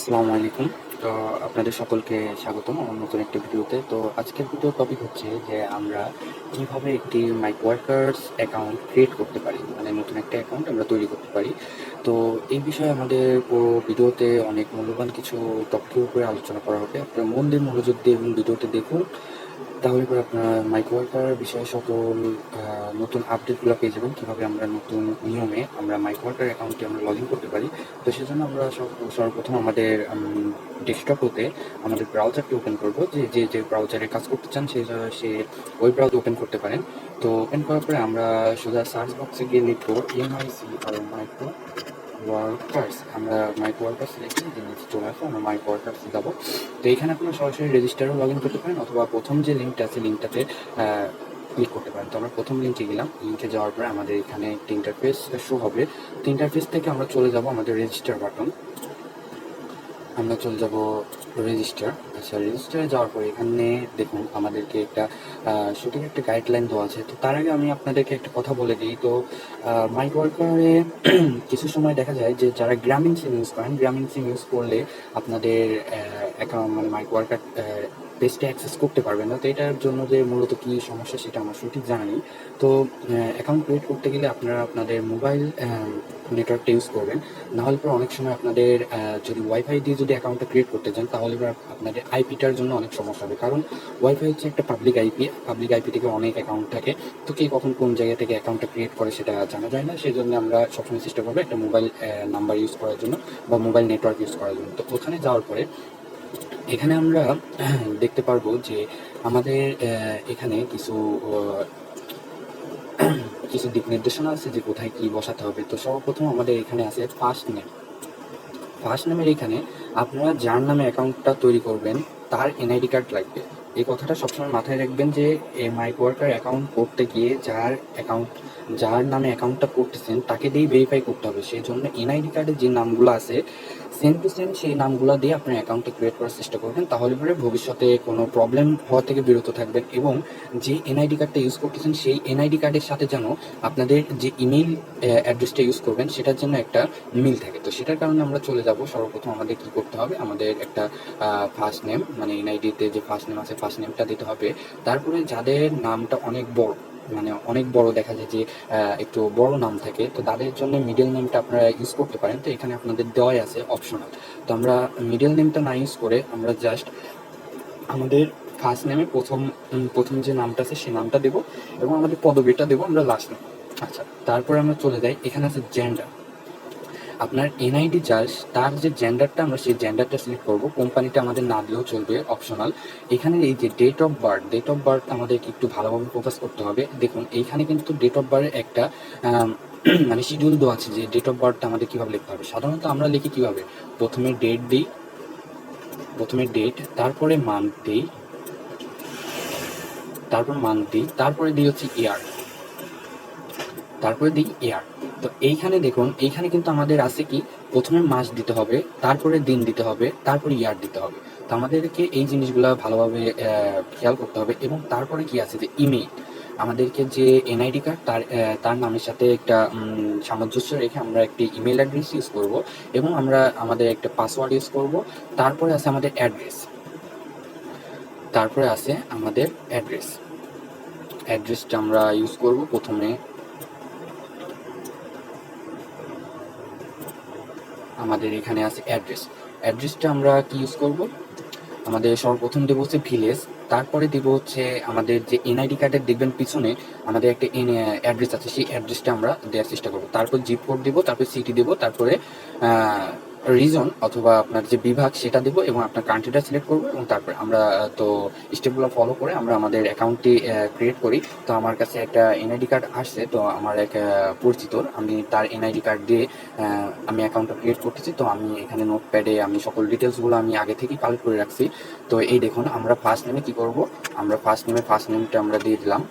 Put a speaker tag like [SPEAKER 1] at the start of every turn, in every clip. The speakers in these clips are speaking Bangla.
[SPEAKER 1] আসসালামু আলাইকুম। তো আপনাদের সকলকে স্বাগতম আমার নতুন একটি ভিডিওতে। তো আজকের ভিডিওর টপিক হচ্ছে যে আমরা কিভাবে একটি মাইক ওয়ার্কার্স অ্যাকাউন্ট ক্রিয়েট করতে পারি, মানে নতুন একটা অ্যাকাউন্ট আমরা তৈরি করতে পারি। তো এই বিষয়ে আমাদের পুরো ভিডিওতে অনেক মূল্যবান কিছু টপিকের উপরে আলোচনা করা হবে। আপনারা মন দিয়ে মনোযোগ দিয়ে এবং ভিডিওটি দেখুন, তাহলে পরে আপনার মাইক ওয়ার্কার বিষয়ে সকল নতুন আপডেটগুলো পেয়ে যাবেন, কীভাবে আমরা নতুন নিয়মে আমরা মাইক ওয়ার্কার অ্যাকাউন্টে আমরা লগ ইন করতে পারি। তো সেজন্য আমরা সর্বপ্রথম আমাদের ডেস্কটপ হতে আমাদের ব্রাউজারটি ওপেন করব। যে ব্রাউজারে কাজ করতে চান সে ওই ব্রাউজার ওপেন করতে পারেন। তো ওপেন করার পরে আমরা সোজা সার্চ বক্সে গিয়ে লিখবো এমআইসি আর মাইক্রো ওয়ার্কার্স। আমরা মাইক ওয়ার্কার্স লিখে যে নিচে চলে আসবো, আমরা মাইক ওয়ার্কার্স যাবো। তো এখানে আপনারা সরাসরি রেজিস্টারও লগ ইন করতে পারেন, অথবা প্রথম যে লিঙ্কটা আছে লিঙ্কটাতে ক্লিক করতে পারেন। তো আমরা প্রথম লিঙ্কে গেলাম। লিঙ্কে যাওয়ার পরে আমাদের এখানে একটি ইন্টারফেস শো হবে। তো ইন্টারফেস থেকে আমরা চলে যাব আমাদের রেজিস্টার বাটন। আমরা চলে যাব রেজিস্টার। আচ্ছা, রেজিস্টারে যাওয়ার পরে এখানে দেখুন আমাদেরকে একটা সঠিক একটা গাইডলাইন দেওয়া আছে। তো তার আগে আমি আপনাদেরকে একটা কথা বলে দিই। তো মাইক ওয়ার্কারে কিছু সময় দেখা যায় যে যারা গ্রামীণ সিম ইউজ করেন, গ্রামীণ সিম ইউজ করলে আপনাদের অ্যাকাউন্ট মানে মাইক ওয়ার্কার পেজটা অ্যাক্সেস করতে পারবেন না। তো এটার জন্য যে মূলত কী সমস্যা সেটা আমার সঠিক জানা নেই। তো অ্যাকাউন্ট ক্রিয়েট করতে গেলে আপনারা আপনাদের মোবাইল নেটওয়ার্কটা ইউজ করবেন। নাহলে পরে অনেক সময় আপনাদের যদি ওয়াইফাই দিয়ে যদি অ্যাকাউন্টটা ক্রিয়েট করতে চান, তাহলে পরে আপনাদের আইপিটার জন্য অনেক সমস্যা হবে। কারণ ওয়াইফাই হচ্ছে একটা পাবলিক আইপি। পাবলিক আইপি থেকে অনেক অ্যাকাউন্ট থাকে। তো কে কখন কোন জায়গা থেকে অ্যাকাউন্টটা ক্রিয়েট করে সেটা জানা যায় না। সেই জন্য আমরা সবসময় চেষ্টা করবো একটা মোবাইল নাম্বার ইউজ করার জন্য বা মোবাইল নেটওয়ার্ক ইউজ করার জন্য। তো ওখানে যাওয়ার পরে এখানে আমরা দেখতে পারবো যে আমাদের এখানে কিছু দিক নির্দেশনা আছে যে কোথায় কি বসাতে হবে। তো সর্বপ্রথম আমাদের এখানে আছে ফার্স্ট নেম। ফার্স্ট নেমের এখানে আপনারা যার নামে অ্যাকাউন্টটা তৈরি করবেন তার এনআইডি কার্ড লাগবে। এই কথাটা সবসময় মাথায় রাখবেন যে মাইক ওয়ার্কার অ্যাকাউন্ট করতে গিয়ে যার নামে অ্যাকাউন্টটা করতেছেন তাকে দিয়েই ভেরিফাই করতে হবে। সেই জন্য এনআইডি কার্ডে যে নামগুলো আছে সেম টু সেম সেই নামগুলো দিয়ে আপনার অ্যাকাউন্টটা ক্রিয়েট করার চেষ্টা করবেন। তাহলে পরে ভবিষ্যতে কোনো প্রবলেম হওয়া থেকে বিরত থাকবেন, এবং যে এনআইডি কার্ডটা ইউজ করতেছেন সেই এনআইডি কার্ডের সাথে যেন আপনাদের যে ইমেইল অ্যাড্রেসটা ইউজ করবেন সেটার জন্য একটা মিল থাকে। তো সেটার কারণে আমরা চলে যাব। সর্বপ্রথম আমাদের কি করতে হবে, আমাদের একটা ফার্স্ট নেম মানে এনআইডিতে যে ফার্স্ট নেম আছে ফার্স্ট নেমটা দিতে হবে। তারপরে যাদের নামটা অনেক বড়, মানে অনেক বড় দেখা যায় যে একটু বড় নাম থাকে, তো তাদের জন্য মিডল নেমটা আপনারা ইউজ করতে পারেন। তো এখানে আপনাদের দেওয়াই আছে অপশনাল। তো আমরা মিডল নেমটা না ইউজ করে আমরা জাস্ট আমাদের ফার্স্ট নেমে প্রথম যে নামটা আছে সেই নামটা দেবো, এবং আমাদের পদবিটা দেবো আমরা লাস্ট নেম। আচ্ছা, তারপরে আমরা চলে যাই, এখানে আছে জেন্ডার। আপনার এনআইডি তার যে জেন্ডারটা আমরা সেই জেন্ডারটা সিলেক্ট করবো। কোম্পানিটা আমাদের না দিলেও চলবে, অপশনাল। এখানে এই যে ডেট অফ বার্থ আমাদেরকে একটু ভালোভাবে ফোকাস করতে হবে। দেখুন এইখানে কিন্তু ডেট অফ বার্থের একটা মানে শিডিউল দেওয়া আছে যে ডেট অফ বার্থটা আমাদের কীভাবে লিখতে হবে। সাধারণত আমরা লিখি কীভাবে, প্রথমে ডেট দিই, তারপরে মান্থ দিই, তারপরে দিই হচ্ছে ইয়ার, তারপরে দিই ইয়ার। তো এইখানে দেখুন, এইখানে কিন্তু আমাদের আছে কি, প্রথমে মাস দিতে হবে, তারপরে দিন দিতে হবে, তারপরে ইয়ার দিতে হবে। তো আমাদেরকে এই জিনিসগুলো ভালোভাবে খেয়াল করতে হবে। এবং তারপরে কি আছে যে ইমেইল, আমাদেরকে যে এনআইডি কার্ড তার নামের সাথে একটা সামঞ্জস্য রেখে আমরা একটি ইমেল অ্যাড্রেস ইউজ করব, এবং আমরা আমাদের একটা পাসওয়ার্ড ইউজ করব। তারপরে আছে আমাদের অ্যাড্রেসটা আমরা ইউজ করব। প্রথমে আমাদের এখানে আছে অ্যাড্রেসটা আমরা কি ইউজ করব, আমাদের সর্বপ্রথম দেবো হচ্ছে ভিলেজ, তারপরে দেবো হচ্ছে আমাদের যে এনআইডি কার্ডের দেখবেন পিছনে আমাদের একটা অ্যাড্রেস আছে, সেই অ্যাড্রেসটা আমরা দেওয়ার চেষ্টা করবো। তারপর জিপ কোড দেবো, তারপরে সিটি দেবো, তারপরে রিজন অথবা আপনার যে বিভাগ সেটা দেবো, এবং আপনার কান্ট্রিটা সিলেক্ট করবো। এবং তারপরে আমরা তো স্টেপগুলো ফলো করে আমরা আমাদের অ্যাকাউন্টটি ক্রিয়েট করি। তো আমার কাছে একটা এনআইডি কার্ড আসছে, তো আমার এক পরিচিতর, আমি তার এনআইডি কার্ড দিয়ে আমি অ্যাকাউন্টটা ক্রিয়েট করতেছি। তো আমি এখানে নোটপ্যাডে আমি সকল ডিটেলসগুলো আমি আগে থেকেই কালেক্ট করে রাখছি। তো এই দেখুন, আমরা ফার্স্ট নেমে কী করব, আমরা ফার্স্ট নেমটা আমরা দিয়ে দিলাম।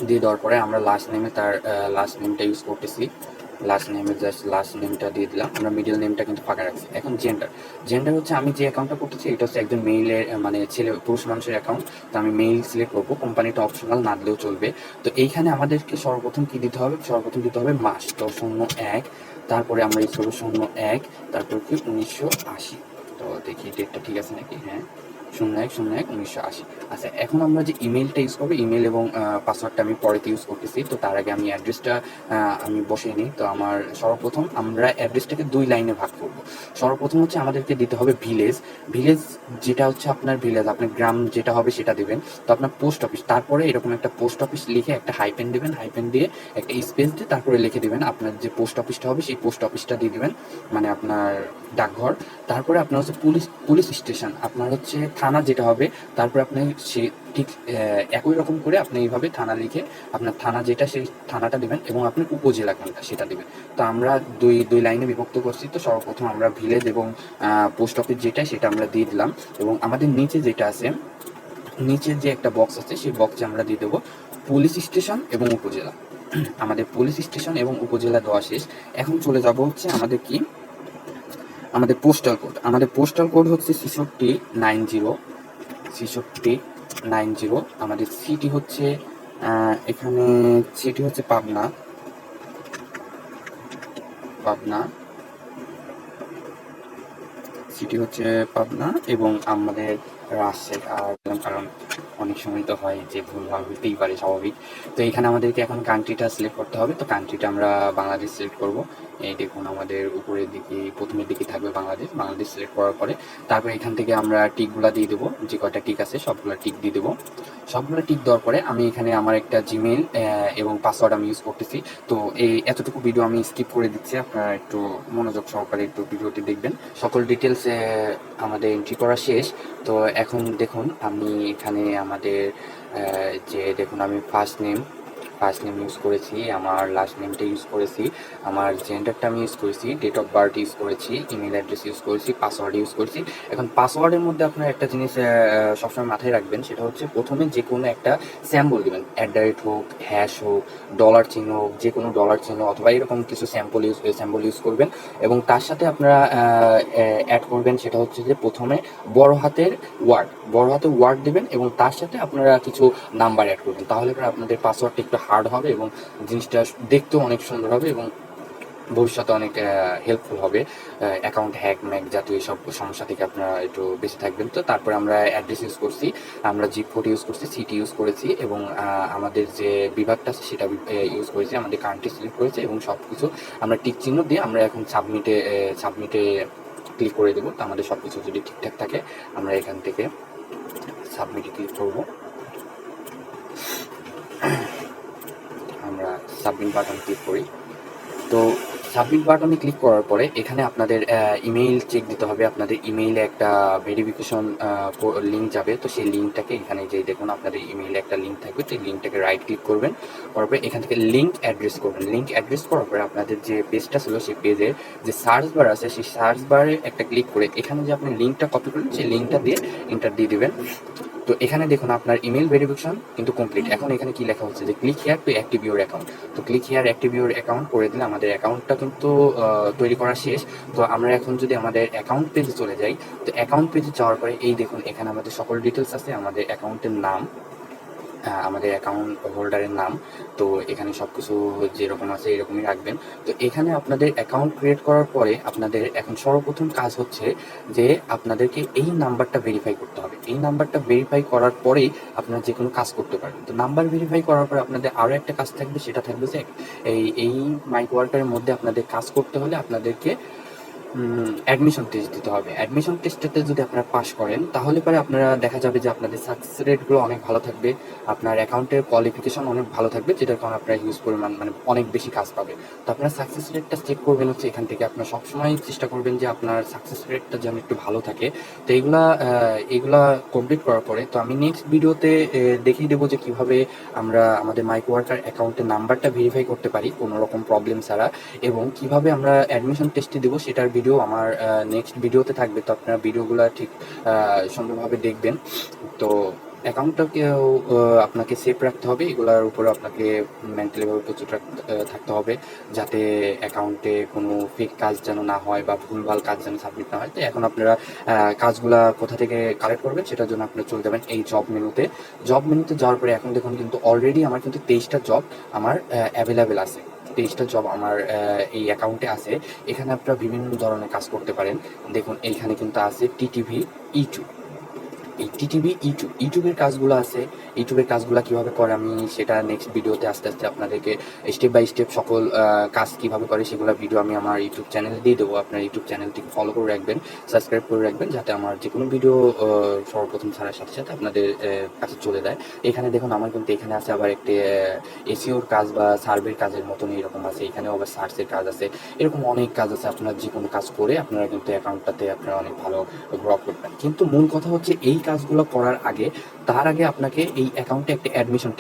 [SPEAKER 1] দিয়ে দেওয়ার পরে আমরা লাস্ট নেমে তার লাস্ট নেমটা ইউজ করতেছি। লাস্ট নেমটা দিয়ে দিলাম। আমরা মিডল নেমটা কিন্তু ফাঁকা রাখছি। এখন জেন্ডার হচ্ছে আমি যে অ্যাকাউন্টটা করতেছি এটা হচ্ছে একজন মেইলের মানে পুরুষ মানুষের অ্যাকাউন্ট। তো আমি মেইল সিলেক্ট করবো, কোম্পানিটা অপশনাল না দিলেও চলবে। তো এইখানে আমাদেরকে সর্বপ্রথম কি দিতে হবে, মাস। তো 01, তারপরে আমরা ইউজ করবো 01, তারপর কি 1980। তো দেখি ডেটটা ঠিক আছে নাকি। হ্যাঁ, 01/01/1980। আচ্ছা, এখন আমরা যে ইমেলটা ইউজ করবো, ইমেল এবং পাসওয়ার্ডটা আমি পরেতে ইউজ করতেছি। তো তার আগে আমি অ্যাড্রেসটা আমি বসিয়ে নিই। তো আমার সর্বপ্রথম আমরা অ্যাড্রেসটাকে 2 লাইনে ভাগ করব। সর্বপ্রথম হচ্ছে আমাদেরকে দিতে হবে ভিলেজ। ভিলেজ যেটা হচ্ছে আপনার ভিলেজ, আপনার গ্রাম যেটা হবে সেটা দিবেন। তো আপনার পোস্ট অফিস, তারপরে এরকম একটা পোস্ট অফিস লিখে একটা হাইফেন দিবেন, হাইফেন দিয়ে একটা স্পেস দিয়ে তারপরে লিখে দিবেন আপনার যে পোস্ট অফিসটা হবে সেই পোস্ট অফিসটা দিয়ে দিবেন, মানে আপনার ডাকঘর। তারপরে আপনার হচ্ছে পুলিশ স্টেশন, আপনার হচ্ছে থানা যেটা হবে। তারপরে আপনি সে ঠিক একই রকম করে আপনি এইভাবে থানা লিখে আপনার থানা যেটা সেই থানাটা দেবেন এবং আপনার উপজেলা কোনটা সেটা দেবেন। তো আমরা দুই লাইনে বিভক্ত করছি। তো সর্বপ্রথম আমরা ভিলেজ এবং পোস্ট অফিস যেটা সেটা আমরা দিয়ে দিলাম, এবং আমাদের নিচে যেটা আছে, নিচের যে একটা বক্স আছে সেই বক্সে আমরা দিয়ে দেবো পুলিশ স্টেশন এবং উপজেলা। আমাদের পুলিশ স্টেশন এবং উপজেলা দেওয়া শেষ। এখন চলে যাব হচ্ছে আমাদের কি, আমাদের পোস্টাল কোড। আমাদের পোস্টাল কোড হচ্ছে 6390। আমাদের সিটি হচ্ছে এখানে সিটি হচ্ছে পাবনা। পাবনা সিটি হচ্ছে পাবনা, এবং আমাদের রাজশাহী। আর কারণ অনেক সময় তো হয় যে ভুলভাল হতেই পারে, স্বাভাবিক। তো এখানে আমাদেরকে এখন কান্ট্রিটা সিলেক্ট করতে হবে। তো কান্ট্রিটা আমরা বাংলাদেশ সিলেক্ট করব। এই দেখুন আমাদের উপরের দিকে প্রথমের দিকে থাকবে বাংলাদেশ। বাংলাদেশ সিলেক্ট করার পরে তারপর এখান থেকে আমরা টিকগুলা দিয়ে দেবো, যে কয়টা টিক আছে সবগুলো টিক দিয়ে দেবো। সবগুলো টিক দেওয়ার পরে আমি এখানে আমার একটা জিমেল এবং পাসওয়ার্ড আমি ইউজ করতেছি। তো এই এতটুকু ভিডিও আমি স্কিপ করে দিচ্ছি, আপনারা একটু মনোযোগ সহকারে একটু ভিডিওটি দেখবেন। সকল ডিটেলস আমাদের এন্ট্রি করা শেষ। তো এখন দেখুন আমি এখানে আমাদের যে দেখুন আমি ফার্স্ট নেম ইউজ করেছি, আমার লাস্ট নেমটা ইউজ করেছি, আমার জেন্ডারটা আমি ইউজ করেছি, ডেট অফ বার্থ ইউজ করেছি, ইমেল অ্যাড্রেস ইউজ করেছি, পাসওয়ার্ড ইউজ করেছি। এখন পাসওয়ার্ডের মধ্যে আপনারা একটা জিনিস সবসময় মাথায় রাখবেন, সেটা হচ্ছে প্রথমে যে কোনো একটা স্যাম্পল দেবেন, @ হোক, হ্যাশ হোক, ডলার চিহ্ন হোক, যে কোনো ডলার চিহ্ন অথবা এরকম কিছু স্যাম্পল ইউজ করবেন। এবং তার সাথে আপনারা অ্যাড করবেন সেটা হচ্ছে যে প্রথমে বড় হাতের ওয়ার্ড দেবেন এবং তার সাথে আপনারা কিছু নাম্বার অ্যাড করবেন। তাহলে পরে আপনাদের পাসওয়ার্ডটা একটু হার্ড হবে এবং জিনিসটা দেখতেও অনেক সুন্দর হবে এবং ভবিষ্যতে অনেক হেল্পফুল হবে। অ্যাকাউন্ট হ্যাক জাতীয় এইসব সমস্যা থেকে আপনারা একটু বেঁচে থাকবেন। তো তারপরে আমরা অ্যাড্রেস ইউজ করছি, আমরা জিপ কোড ইউজ করছি, সিটি ইউজ করেছি, এবং আমাদের যে বিভাগটা আছে সেটা ইউজ করেছি, আমাদের কান্ট্রি সিলেক্ট করেছি, এবং সব কিছু আমরা টিক চিহ্ন দিয়ে আমরা এখন সাবমিটে ক্লিক করে দেবো। তো আমাদের সব কিছু যদি ঠিকঠাক থাকে আমরা এখান থেকে সাবমিটে ক্লিক করব। আমরা সাবমিট বাটন ক্লিক করি। তো সাবমিট বাটনে ক্লিক করার পরে এখানে আপনাদের ইমেইল চেক দিতে হবে। আপনাদের ইমেইলে একটা ভেরিফিকেশন লিঙ্ক যাবে। তো সেই লিঙ্কটাকে এখানে যেই দেখুন আপনাদের ইমেইলে একটা লিঙ্ক থাকবে, সেই লিঙ্কটাকে রাইট ক্লিক করবেন, করার পরে এখান থেকে লিঙ্ক অ্যাড্রেস করবেন। লিঙ্ক অ্যাড্রেস করার পরে আপনাদের যে পেজটা ছিল সেই পেজের যে সার্চ বার আছে সেই সার্চ বারে একটা ক্লিক করে এখানে যে আপনি লিঙ্কটা কপি করলেন সেই লিঙ্কটা দিয়ে এন্টার দিয়ে দেবেন। তো এখানে দেখুন আপনার ইমেল ভেরিফিকেশন কিন্তু কমপ্লিট। এখন এখানে কি লেখা হচ্ছে যে click here to active your account. তো click here active your account করে দিলে আমাদের অ্যাকাউন্টটা কিন্তু তৈরি করা শেষ। তো আমরা এখন যদি আমাদের অ্যাকাউন্ট পেজে চলে যাই, তো অ্যাকাউন্ট পেজে যাওয়ার পরে এই দেখুন এখানে আমাদের সকল ডিটেলস আছে, আমাদের অ্যাকাউন্টের নাম, আমাদের অ্যাকাউন্ট হোল্ডারের নাম। তো এখানে সব কিছু যেরকম আছে এরকমই রাখবেন। তো এখানে আপনাদের অ্যাকাউন্ট ক্রিয়েট করার পরে আপনাদের এখন সর্বপ্রথম কাজ হচ্ছে যে আপনাদেরকে এই নাম্বারটা ভেরিফাই করতে হবে। এই নাম্বারটা ভেরিফাই করার পরেই আপনারা যে কোনো কাজ করতে পারবেন। তো নাম্বার ভেরিফাই করার পরে আপনাদের আরও একটা কাজ থাকবে, সেটা থাকবে যে এই মাইক ওয়ার্কারের মধ্যে আপনাদের কাজ করতে হলে আপনাদেরকে অ্যাডমিশন টেস্ট দিতে হবে। অ্যাডমিশন টেস্টটাতে যদি আপনারা পাস করেন তাহলে পরে আপনারা দেখা যাবে যে আপনাদের সাকসেস রেটগুলো অনেক ভালো থাকবে, আপনার অ্যাকাউন্টের কোয়ালিফিকেশন অনেক ভালো থাকবে, যেটার কারণে আপনারা হিউজ পরিমাণ মানে অনেক বেশি কাজ পাবে। তো আপনারা সাকসেস রেটটা চেক করবেন হচ্ছে এখান থেকে। আপনারা সবসময় চেষ্টা করবেন যে আপনার সাকসেস রেটটা যেন একটু ভালো থাকে। তো এইগুলা কমপ্লিট করার পরে তো আমি নেক্সট ভিডিওতে দেখিয়ে দেবো যে কীভাবে আমরা আমাদের মাইক ওয়ার্কার অ্যাকাউন্টের নাম্বারটা ভেরিফাই করতে পারি কোনো রকম প্রবলেম ছাড়া, এবং কিভাবে আমরা অ্যাডমিশন টেস্টে দেবো সেটার ভিডিও আমার নেক্সট ভিডিওতে থাকবে। তো আপনারা ভিডিওগুলো ঠিক সুন্দরভাবে দেখবেন। তো অ্যাকাউন্টটাকেও আপনাকে সেফ রাখতে হবে, এগুলোর উপরে আপনাকে মেন্টালিভাবে প্রচুর থাকতে হবে, যাতে অ্যাকাউন্টে কোনো ফেক কাজ যেন না হয় বা ভুলভাল কাজ যেন সাবমিট না হয়। তো এখন আপনারা কাজগুলা কোথা থেকে কালেক্ট করবেন সেটার জন্য আপনারা চলে যাবেন এই জব মেনুতে। জব মেনুতে যাওয়ার পরে এখন দেখুন কিন্তু অলরেডি আমার কিন্তু 23টা জব আমার অ্যাভেলেবেল আছে। 23টা জব আমার এই অ্যাকাউন্টে আছে। এখানে আপনারা বিভিন্ন ধরনের কাজ করতে পারেন। দেখুন এইখানে কিন্তু আছে টিটিভি, ইউটিউব। এই টিটিভি, ইউটিউবের কাজগুলো আছে। ইউটিউবের কাজগুলা কিভাবে করে আমি সেটা নেক্সট ভিডিওতে আস্তে আস্তে আপনাদেরকে স্টেপ বাই স্টেপ সকল কাজ কিভাবে করে সেগুলো ভিডিও আমি আমার ইউটিউব চ্যানেলে দিয়ে দেবো। আপনার ইউটিউব চ্যানেলটিকে ফলো করে রাখবেন, সাবস্ক্রাইব করে রাখবেন, যাতে আমার যে কোনো ভিডিও সর্বপ্রথম ছাড়ার সাথে সাথে আপনাদের কাছে চলে যায়। এখানে দেখুন আমার কিন্তু এখানে আছে আবার একটি এসিওর কাজ বা সার্ভের কাজের মতন এরকম আছে। এখানেও আবার সার্চের কাজ আছে। এরকম অনেক কাজ আছে। আপনার যে কোনো কাজ করে আপনারা কিন্তু অ্যাকাউন্টটাতে আপনারা অনেক ভালো গ্রো করবেন। কিন্তু মূল কথা হচ্ছে এই কাজগুলো করার আগে, তার আগে আপনাকে এই অ্যাকাউন্টে একটা অ্যাডমিশন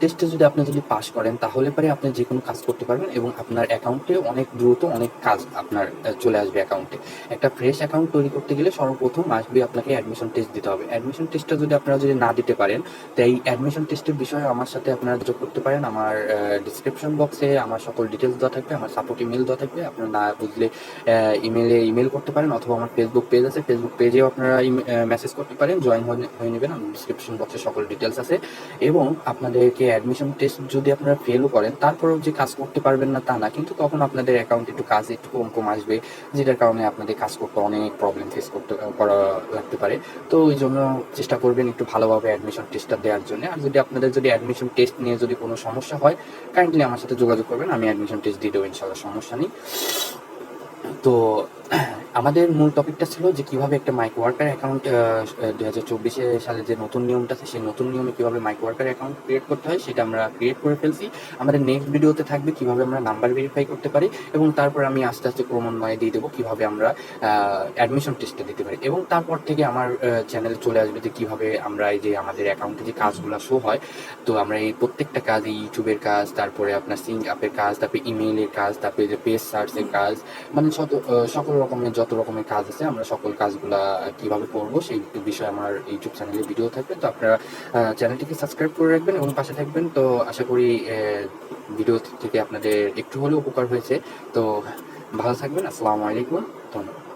[SPEAKER 1] টেস্টে যদি পাস করেন, তাহলে পরে আপনি যে কোনো কাজ করতে পারবেন এবং আপনার অ্যাকাউন্টে অনেক দ্রুত অনেক কাজ আপনার চলে আসবে অ্যাকাউন্টে। একটা ফ্রেশ অ্যাকাউন্ট তৈরি করতে গেলে সর্বপ্রথম আসবে আপনাকে অ্যাডমিশন টেস্ট দিতে হবে। অ্যাডমিশন টেস্টটা আপনারা না দিতে পারেন, তো এই অ্যাডমিশন টেস্টের বিষয়ে আমার সাথে আপনারা যোগ করতে পারেন। আমার ডিসক্রিপশন বক্সে আমার সকল ডিটেলস দেওয়া থাকবে, আমার সাপোর্ট ইমেল দেওয়া থাকবে। আপনারা না বুঝলে ইমেল করতে পারেন, অথবা আমার ফেসবুক পেজ আছে, ফেসবুক পেজেও আপনারা মেসেজ করতে পারেন, জয়েন হয়ে নেবেন। আমার ডিসক্রিপশন বক্সে সকল ডিটেলস আছে। এবং আপনাদেরকে অ্যাডমিশন টেস্ট যদি আপনারা ফেলও করেন, তারপরেও যে কাজ করতে পারবেন না তা না, কিন্তু তখন আপনাদের অ্যাকাউন্টে কাজ একটু কম আসবে, যেটার কারণে আপনাদের কাজ করতে অনেক প্রবলেম ফেস করা লাগতে পারে। তো ওই জন্য চেষ্টা করবেন একটু ভালোভাবে অ্যাডমিশন টেস্টটা দেওয়ার জন্য। আর আপনাদের যদি অ্যাডমিশন টেস্ট নিয়ে যদি কোনো সমস্যা হয়, কাইন্ডলি আমার সাথে যোগাযোগ করবেন, আমি অ্যাডমিশন টেস্ট দিয়ে দেবো ইনশাল্লাহ, সমস্যা নেই। তো আমাদের মূল টপিকটা ছিল যে কিভাবে একটা মাইক ওয়ার্কার অ্যাকাউন্ট 2024 সালে যে নতুন নিয়মটা আছে, সেই নতুন নিয়মে কিভাবে মাইক ওয়ার্কার অ্যাকাউন্ট ক্রিয়েট করতে হয় সেটা আমরা ক্রিয়েট করে ফেলছি। আমাদের নেক্সট ভিডিওতে থাকবে কিভাবে আমরা নাম্বার ভেরিফাই করতে পারি, এবং তারপর আমি আস্তে আস্তে ক্রমান্বয়ে দিয়ে দেবো কিভাবে আমরা অ্যাডমিশন টেস্টটা দিতে পারি। এবং তারপর থেকে আমার চ্যানেলে চলে আসবে যে কিভাবে আমরা এই যে আমাদের অ্যাকাউন্টে যে কাজগুলো শো হয়, তো আমরা এই প্রত্যেকটা কাজ, এই ইউটিউবের কাজ, তারপরে আপনার সিঙ্ক আপের কাজ, তারপরে ইমেইলের কাজ, তারপরে যে পেজ সার্চের কাজ, মানে সকল রকমের যত রকমের কাজ আছে আমরা সকল কাজগুলা কিভাবে করব সেই বিষয়ে আমার ইউটিউব চ্যানেলে ভিডিও থাকবে। তো আপনারা চ্যানেলটিকে সাবস্ক্রাইব করে রাখবেন এবং পাশে থাকবেন। তো আশা করি ভিডিও থেকে আপনাদের একটু হলেও উপকার হয়েছে। তো ভালো থাকবেন। আসসালামু আলাইকুম, ধন্যবাদ।